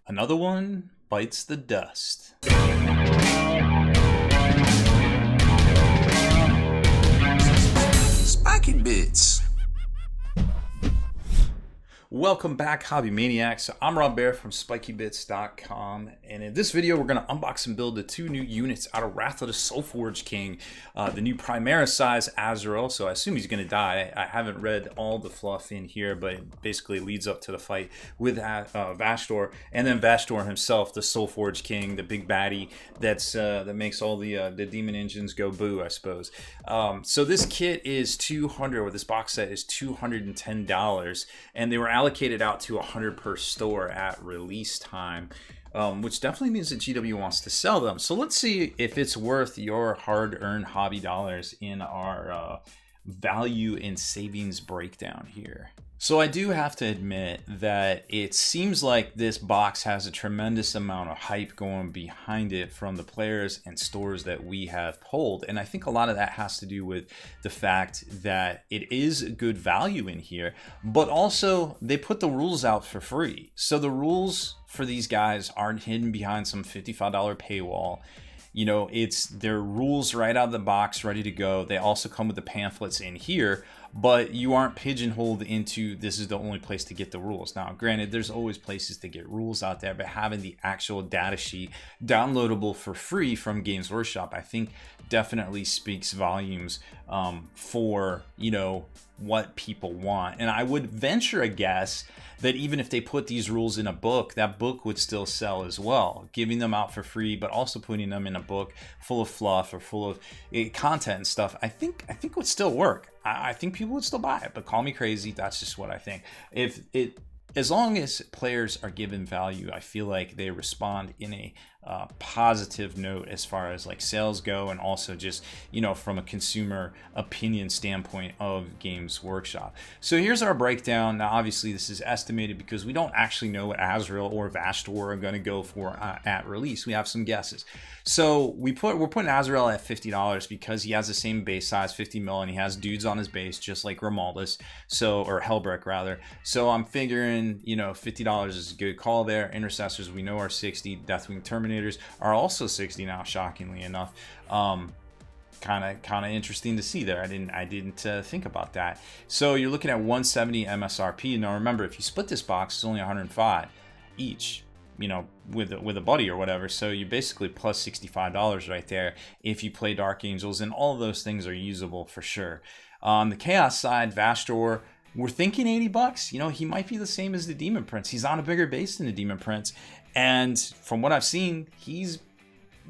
Another one bites the dust. Spiky Bits. Welcome back, Hobby Maniacs. I'm Rob Bear from SpikyBits.com, and in this video we're going to unbox and build the two new units out of Wrath of the Soulforge King, the new Primera size Azrael. So I assume he's going to die. I haven't read all the fluff in here, but it basically leads up to the fight with Vashtorr, and then Vashtorr himself, the Soulforge King, the big baddie that makes all the demon engines go boo, I suppose. So this kit is $200, or this box set is $210, and they were allocated out to 100 per store at release time, which definitely means that GW wants to sell them. So let's see if it's worth your hard-earned hobby dollars in our value and savings breakdown here. So I do have to admit that it seems like this box has a tremendous amount of hype going behind it from the players and stores that we have polled. And I think a lot of that has to do with the fact that it is good value in here, but also they put the rules out for free. So the rules for these guys aren't hidden behind some $55 paywall. You know, it's their rules right out of the box, ready to go. They also come with the pamphlets in here, but you aren't pigeonholed into this is the only place to get the rules. Now, granted, there's always places to get rules out there, but having the actual data sheet downloadable for free from Games Workshop, I think definitely speaks volumes for, you know, what people want. And I would venture a guess that even if they put these rules in a book, that book would still sell as well, giving them out for free, but also putting them in a book full of fluff or full of content and stuff. I think would still work. I think people would still buy it, but call me crazy. That's just what I think. As long as players are given value, I feel like they respond in a positive note as far as like sales go, and also just, you know, from a consumer opinion standpoint of Games Workshop. So here's our breakdown. Now, obviously, this is estimated because we don't actually know what Azrael or Vashtorr are going to go for at release. We have some guesses. So we're putting Azrael at $50 because he has the same base size, 50 mil, and he has dudes on his base just like Romaldus, or Helbrick rather. So I'm figuring, you know, $50 is a good call there. Intercessors we know are 60. Deathwing Terminators are also 60 now, shockingly enough. Kind of interesting to see there. I didn't think about that. So you're looking at 170 MSRP. Now remember, if you split this box, it's only 105 each, you know, with a buddy or whatever. So you're basically plus $65 right there if you play Dark Angels, and all of those things are usable for sure. On the Chaos side, Vashtorr, we're thinking $80. You know, he might be the same as the Demon Prince. He's on a bigger base than the Demon Prince, and from what I've seen, he's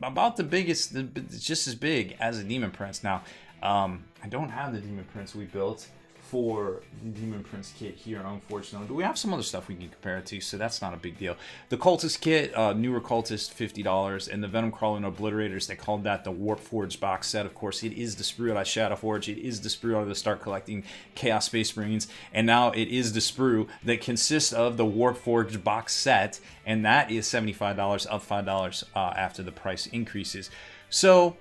about the biggest, just as big as the Demon Prince. Now, I don't have the Demon Prince we built for the Demon Prince kit here, unfortunately, but we have some other stuff we can compare it to, so that's not a big deal. The Cultist kit, newer Cultist, $50, and the Venom Crawler and Obliterators, they called that the Warpforged box set. Of course, it is the sprue out of Shadowforge, it is the sprue out of the Start Collecting Chaos Space Marines, and now it is the sprue that consists of the Warpforged box set, and that is $75, up $5 after the price increases. So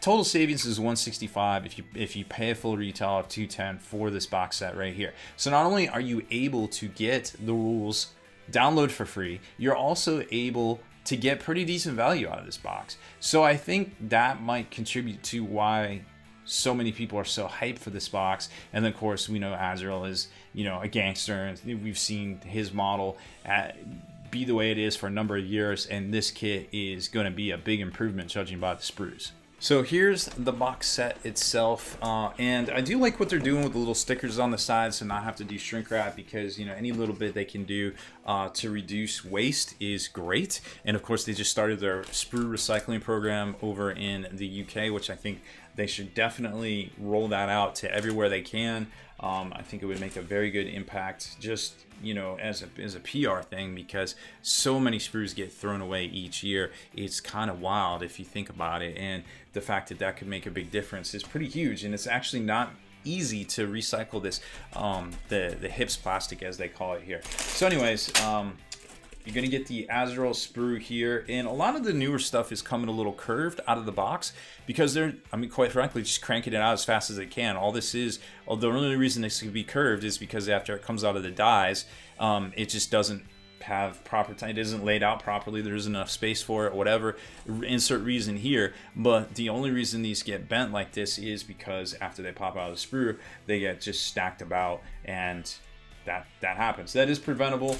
total savings is $165 if you pay a full retail of $210 for this box set right here. So not only are you able to get the rules download for free, you're also able to get pretty decent value out of this box. So I think that might contribute to why so many people are so hyped for this box. And then of course we know Azrael is, you know, a gangster, and we've seen his model be the way it is for a number of years, and this kit is going to be a big improvement judging by the sprues. So here's the box set itself, and I do like what they're doing with the little stickers on the side, so not have to do shrink wrap, because, you know, any little bit they can do to reduce waste is great. And of course they just started their sprue recycling program over in the UK, which I think they should definitely roll that out to everywhere they can. I think it would make a very good impact, just, you know, as a PR thing, because so many sprues get thrown away each year. It's kind of wild if you think about it, and the fact that that could make a big difference is pretty huge. And it's actually not easy to recycle this, the HIPS plastic, as they call it here. So anyways, You're going to get the Azrael sprue here, and a lot of the newer stuff is coming a little curved out of the box because they're, I mean, quite frankly, just cranking it out as fast as they can. All this is, the only reason this can be curved is because after it comes out of the dies, it just doesn't have proper time. It isn't laid out properly. There isn't enough space for it, whatever. Insert reason here. But the only reason these get bent like this is because after they pop out of the sprue, they get just stacked about, and that happens. That is preventable.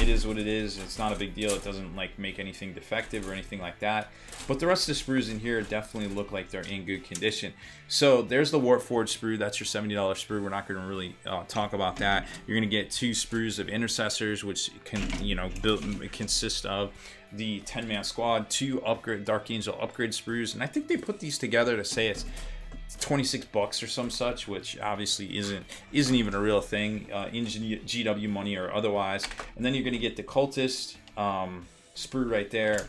It is what it is. It's not a big deal. It doesn't like make anything defective or anything like that. But the rest of the sprues in here definitely look like they're in good condition. So there's the Warforged sprue. That's your $70 sprue. We're not going to really talk about that. You're going to get 2 sprues of intercessors, which can, you know, consist of the 10-man squad, 2 upgrade Dark Angel upgrade sprues, and I think they put these together to say it's $26 or some such, which obviously isn't even a real thing in GW money or otherwise. And then you're going to get the Cultist sprue right there,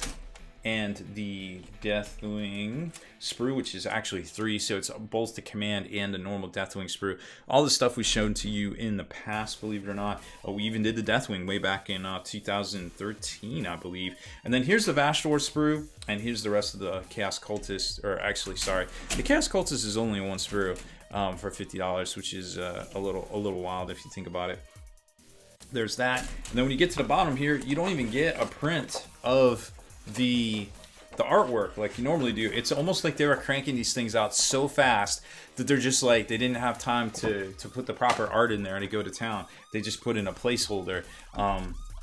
and the Deathwing sprue, which is actually 3, so it's both the command and the normal Deathwing sprue. All the stuff we've shown to you in the past, believe it or not. We even did the Deathwing way back in 2013, I believe. And then here's the Vashtorr sprue, and here's the rest of the Chaos Cultist, or actually, sorry, the Chaos Cultist is only 1 sprue for $50, which is a little wild if you think about it. There's that, and then when you get to the bottom here, you don't even get a print of the artwork like you normally do. It's almost like they were cranking these things out so fast that they're just like, they didn't have time to put the proper art in there to go to town. They just put in a placeholder,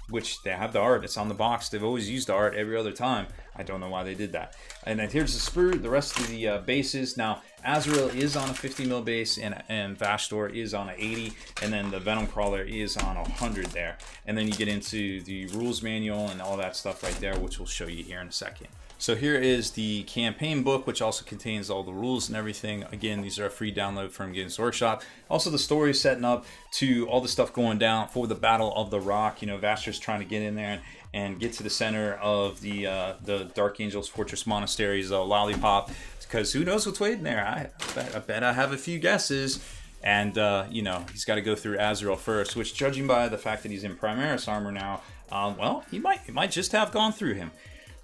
which they have the art. It's on the box. They've always used the art every other time. I don't know why they did that. And then here's the sprue, the rest of the bases. Now, Azrael is on a 50 mil base, and Vashtorr is on an 80, and then the Venom Crawler is on 100 there. And then you get into the rules manual and all that stuff right there, which we'll show you here in a second. So here is the campaign book, which also contains all the rules and everything. Again, these are a free download from Games Workshop. Also, the story is setting up to all the stuff going down for the Battle of the Rock. You know, Vashtorr's trying to get in there and get to the center of the Dark Angel's Fortress Monastery's lollipop, because who knows what's waiting there. I bet I have a few guesses. And, you know, he's got to go through Azrael first, which, judging by the fact that he's in Primaris armor now, well, he might just have gone through him.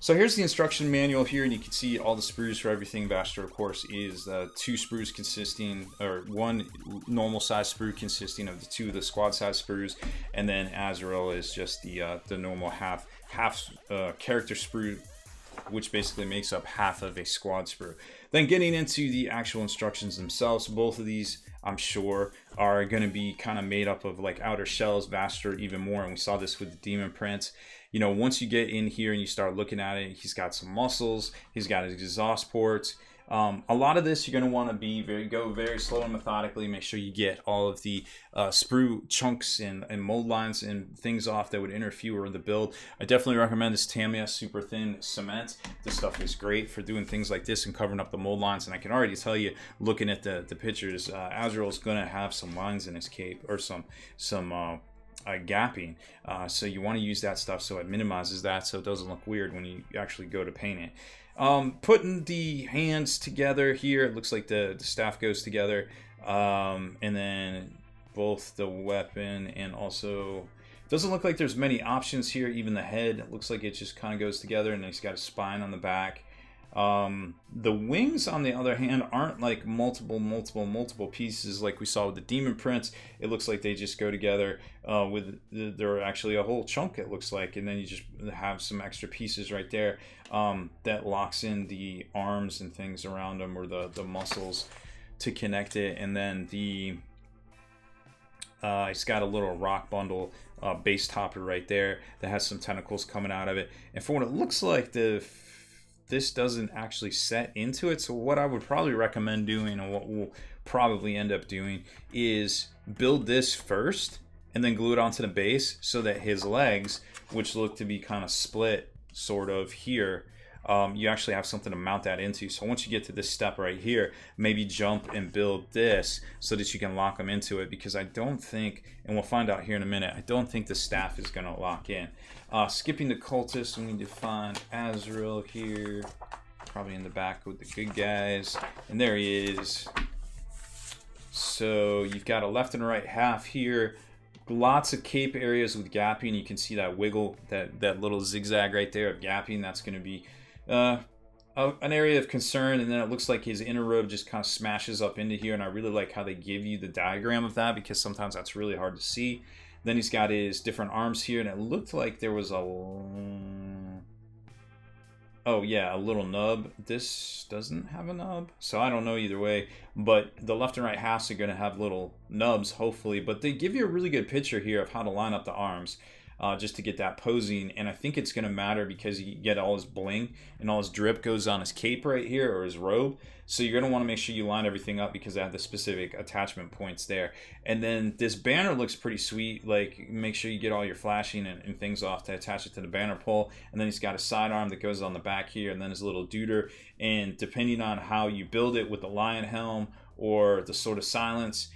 So here's the instruction manual here, and you can see all the sprues for everything. Vashtorr, of course, is 2 sprues consisting, or 1 normal size sprue consisting of the 2 of the squad size sprues, and then Azrael is just the normal half character sprue, which basically makes up half of a squad sprue. Then getting into the actual instructions themselves, both of these, I'm sure, are going to be kind of made up of like outer shells. Vashtorr even more, and we saw this with the demon prints. You know, once you get in here and you start looking at it, he's got some muscles, he's got his exhaust ports. A lot of this you're going to want to go very slow and methodically. Make sure you get all of the sprue chunks and mold lines and things off that would interfere with the build. I definitely recommend this Tamiya super thin cement. This stuff is great for doing things like this and covering up the mold lines. And I can already tell you, looking at the pictures, Azrael's going to have some lines in his cape, or some gapping, so you want to use that stuff so it minimizes that, so it doesn't look weird when you actually go to paint it. Putting the hands together here, it looks like the staff goes together, and then both the weapon, and also doesn't look like there's many options here. Even the head, it looks like it just kind of goes together, and then he's got a spine on the back. The wings, on the other hand, aren't like multiple pieces like we saw with the demon prints. It looks like they just go together they're actually a whole chunk, it looks like, and then you just have some extra pieces right there that locks in the arms and things around them, or the muscles to connect it. And then it's got a little rock bundle base topper right there that has some tentacles coming out of it, and for what it looks like, this doesn't actually set into it. So what I would probably recommend doing, and what we'll probably end up doing, is build this first and then glue it onto the base, so that his legs, which look to be kind of split sort of here, you actually have something to mount that into. So once you get to this step right here, maybe jump and build this so that you can lock them into it, because I don't think, and we'll find out here in a minute, I don't think the staff is going to lock in. Skipping the cultists, we need to find Azrael here, probably in the back with the good guys, and there he is. So you've got a left and a right half here. Lots of cape areas with gapping. You can see that wiggle, that little zigzag right there of gapping. That's going to be an area of concern. And then it looks like his inner robe just kind of smashes up into here, and I really like how they give you the diagram of that, because sometimes that's really hard to see. Then he's got his different arms here, and it looked like there was a... Oh yeah, a little nub. This doesn't have a nub, so I don't know either way. But the left and right halves are going to have little nubs, hopefully. But they give you a really good picture here of how to line up the arms. Just to get that posing, and I think it's going to matter because you get all his bling and all his drip goes on his cape right here, or his robe. So you're going to want to make sure you line everything up because I have the specific attachment points there. And then this banner looks pretty sweet. Like, make sure you get all your flashing and things off to attach it to the banner pole. And then he's got a sidearm that goes on the back here, and then his little deuter. And depending on how you build it with the lion helm or the Sword of Silence,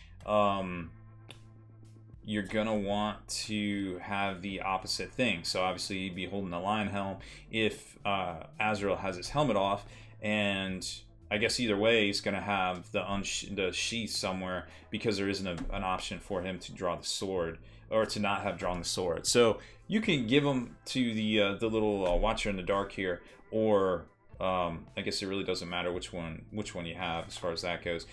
you're gonna want to have the opposite thing. So obviously you'd be holding the lion helm if Azrael has his helmet off, and I guess either way he's gonna have the sheath somewhere because there isn't an option for him to draw the sword or to not have drawn the sword. So you can give him to the little Watcher in the Dark here, or I guess it really doesn't matter which one you have as far as that goes.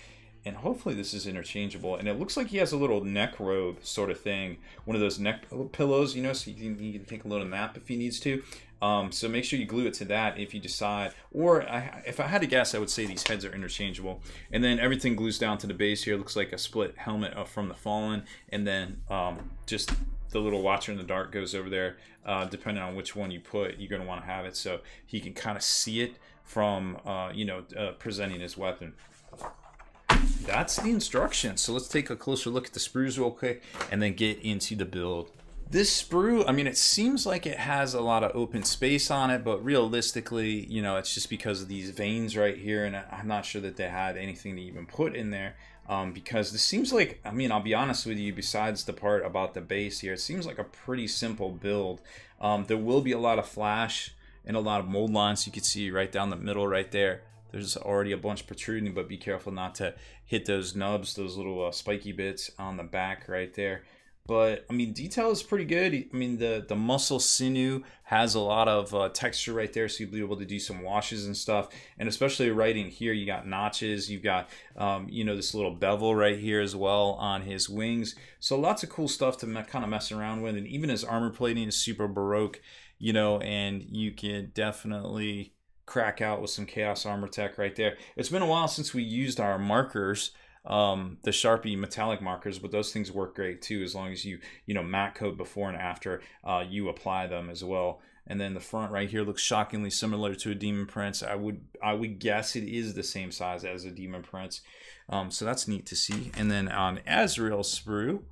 And hopefully this is interchangeable. And it looks like he has a little neck robe sort of thing. One of those neck pillows, you know, so he can take a little nap if he needs to. So make sure you glue it to that if you decide. Or if I had to guess, I would say these heads are interchangeable. And then everything glues down to the base here. It looks like a split helmet from the Fallen. And then just the little Watcher in the Dark goes over there. Depending on which one you put, you're going to want to have it so he can kind of see it from, presenting his weapon. That's the instructions. So let's take a closer look at the sprues real quick and then get into the build. This sprue, I mean, it seems like it has a lot of open space on it, but realistically, you know, it's just because of these veins right here, and I'm not sure that they had anything to even put in there, because this seems like, I mean, I'll be honest with you, besides the part about the base here, it seems like a pretty simple build. There will be a lot of flash and a lot of mold lines. You can see right down the middle right there. There's already a bunch protruding, but be careful not to hit those nubs, those little spiky bits on the back right there. But, I mean, detail is pretty good. I mean, the muscle sinew has a lot of texture right there, so you'll be able to do some washes and stuff. And especially right in here, you got notches. You've got, this little bevel right here as well on his wings. So lots of cool stuff to kind of mess around with. And even his armor plating is super Baroque, you know, and you can definitely crack out with some Chaos Armor Tech right there. It's been a while since we used our markers, the Sharpie metallic markers, but those things work great too, as long as you matte coat before and after you apply them as well. And then the front right here looks shockingly similar to a Demon Prince. I would guess it is the same size as a Demon Prince, so that's neat to see. And then on Azrael's sprue,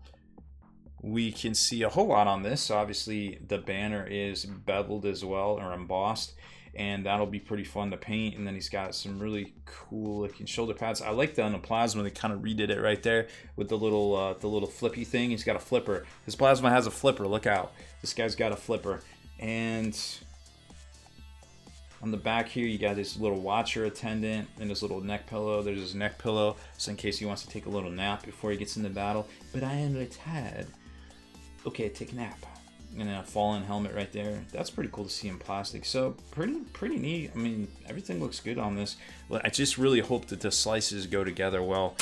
we can see a whole lot on this. So obviously the banner is beveled as well, or embossed, and that'll be pretty fun to paint. And then he's got some really cool looking shoulder pads. I like that on the plasma. They kind of redid it right there with the little flippy thing. He's got a flipper. His plasma has a flipper. Look out. This guy's got a flipper. And on the back here, you got his little Watcher attendant and his little neck pillow. There's his neck pillow, so in case he wants to take a little nap before he gets into battle. But I am retired. Okay, take a nap. And then a Fallen helmet right there. That's pretty cool to see in plastic. So pretty neat. I mean, everything looks good on this. I just really hope that the slices go together well,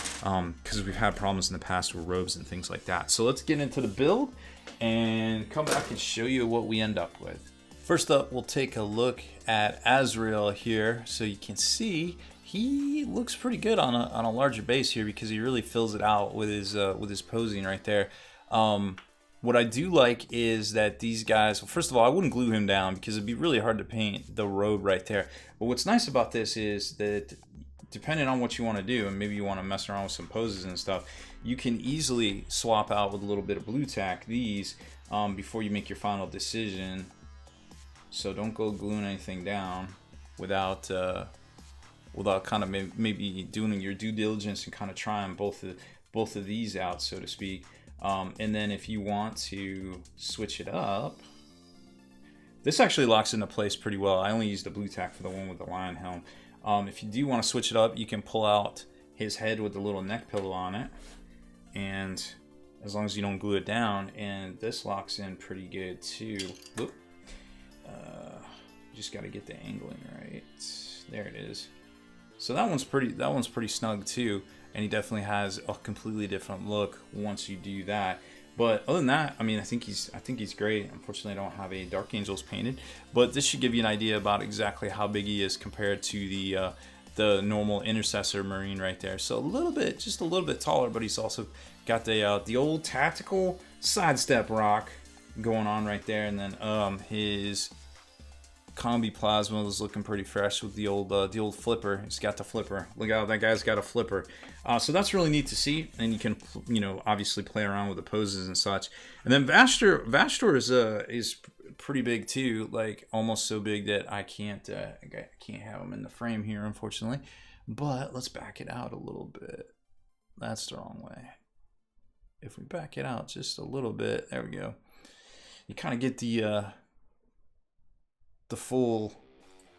because we've had problems in the past with robes and things like that. So let's get into the build and come back and show you what we end up with. First up, we'll take a look at Azrael here, so you can see he looks pretty good on a larger base here, because he really fills it out with his posing right there. What I do like is that these guys, well, first of all, I wouldn't glue him down because it'd be really hard to paint the robe right there. But what's nice about this is that depending on what you want to do, and maybe you want to mess around with some poses and stuff, you can easily swap out with a little bit of blue tack these before you make your final decision. So don't go gluing anything down without kind of maybe doing your due diligence and kind of trying both of these out, so to speak. And then if you want to switch it up, this actually locks into place pretty well. I only used the blue tack for the one with the lion helm. If you do want to switch it up, you can pull out his head with the little neck pillow on it, and as long as you don't glue it down, and this locks in pretty good too. Whoop. Just got to get the angling right. There it is. So that one's pretty snug too. And he definitely has a completely different look once you do that. But other than that, I mean, I think he's great. Unfortunately, I don't have a Dark Angels painted, but this should give you an idea about exactly how big he is compared to the normal Intercessor Marine right there. So a little bit, just a little bit taller, but he's also got the old tactical sidestep rock going on right there, and then his combi plasma is looking pretty fresh with the old flipper. He's got the flipper. Look out, that guy's got a flipper. So that's really neat to see, and you can, you know, obviously play around with the poses and such. And then Vashtorr is pretty big too, like almost so big that I can't have him in the frame here, unfortunately. But let's back it out a little bit. That's the wrong way. If we back it out just a little bit, there we go. You kind of get the full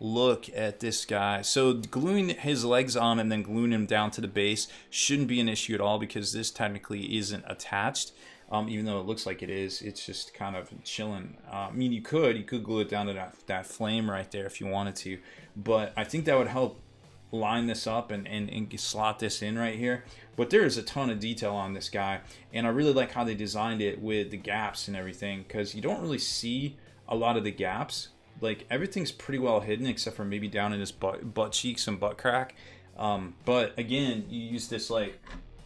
look at this guy. So gluing his legs on and then gluing him down to the base shouldn't be an issue at all, because this technically isn't attached. Even though it looks like it is, it's just kind of chilling. I mean, you could glue it down to that flame right there if you wanted to, but I think that would help line this up and slot this in right here. But there is a ton of detail on this guy, and I really like how they designed it with the gaps and everything, because you don't really see a lot of the gaps. Like, everything's pretty well hidden except for maybe down in his butt cheeks and butt crack. But again, you use this, like,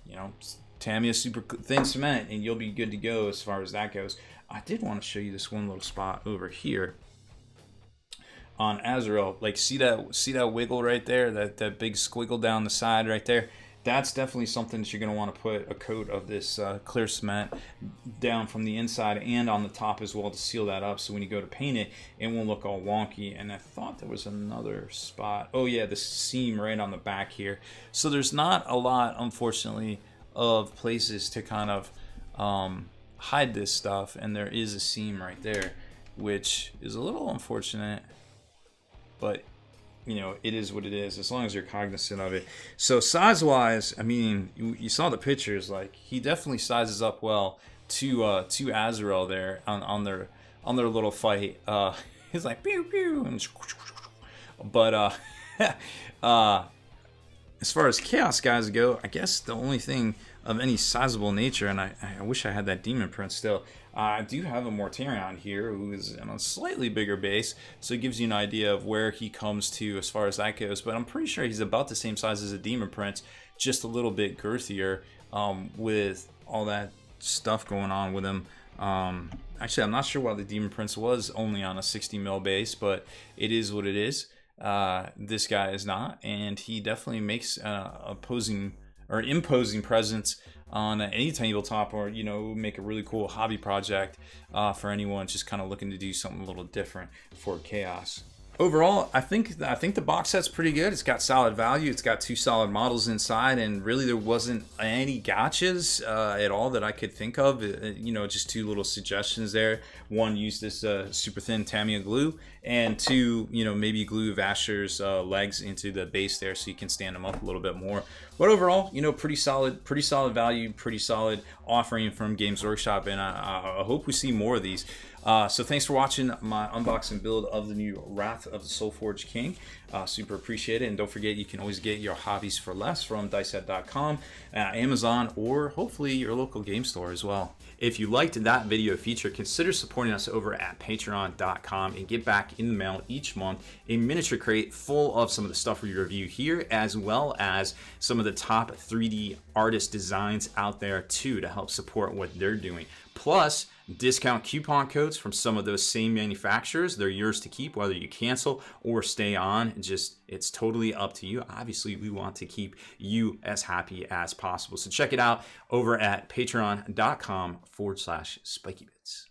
you know, Tamiya super thin cement, and you'll be good to go as far as that goes. I did want to show you this one little spot over here on Azrael. Like, see that wiggle right there, that big squiggle down the side right there? That's definitely something that you're going to want to put a coat of this clear cement down from the inside and on the top as well to seal that up, so when you go to paint it, it won't look all wonky. And I thought there was another spot. Oh yeah, the seam right on the back here. So there's not a lot, unfortunately, of places to kind of hide this stuff, and there is a seam right there, which is a little unfortunate, but you know, it is what it is, as long as you're cognizant of it. So size-wise, I mean, you saw the pictures. Like, he definitely sizes up well to Azrael there on their little fight. He's like pew pew, and but as far as Chaos guys go, I guess the only thing of any sizable nature, and I wish I had that Demon Prince still. I do have a Mortarion here who is on a slightly bigger base, so it gives you an idea of where he comes to as far as that goes. But I'm pretty sure he's about the same size as a Demon Prince, just a little bit girthier, with all that stuff going on with him. Actually, I'm not sure why the Demon Prince was only on a 60 mil base, but it is what it is. This guy is not, and he definitely makes an imposing presence on any tabletop, or, you know, make a really cool hobby project for anyone just kind of looking to do something a little different for Chaos. Overall, I think the box set's pretty good. It's got solid value. It's got 2 solid models inside, and really there wasn't any gotchas at all that I could think of. You know, just 2 little suggestions there. 1, use this super thin Tamiya glue, and 2, you know, maybe glue Vashtorr's legs into the base there so you can stand them up a little bit more. But overall, you know, pretty solid value, pretty solid offering from Games Workshop, and I hope we see more of these. So thanks for watching my unboxing build of the new Wrath of the Soulforged King. Super appreciate it. And don't forget, you can always get your hobbies for less from dicehead.com, Amazon, or hopefully your local game store as well. If you liked that video feature, consider supporting us over at patreon.com and get back in the mail each month a miniature crate full of some of the stuff we review here, as well as some of the top 3D artist designs out there too, to help support what they're doing. Plus, discount coupon codes from some of those same manufacturers. They're yours to keep, whether you cancel or stay on. It's totally up to you. Obviously, we want to keep you as happy as possible. So check it out over at patreon.com/spikybits.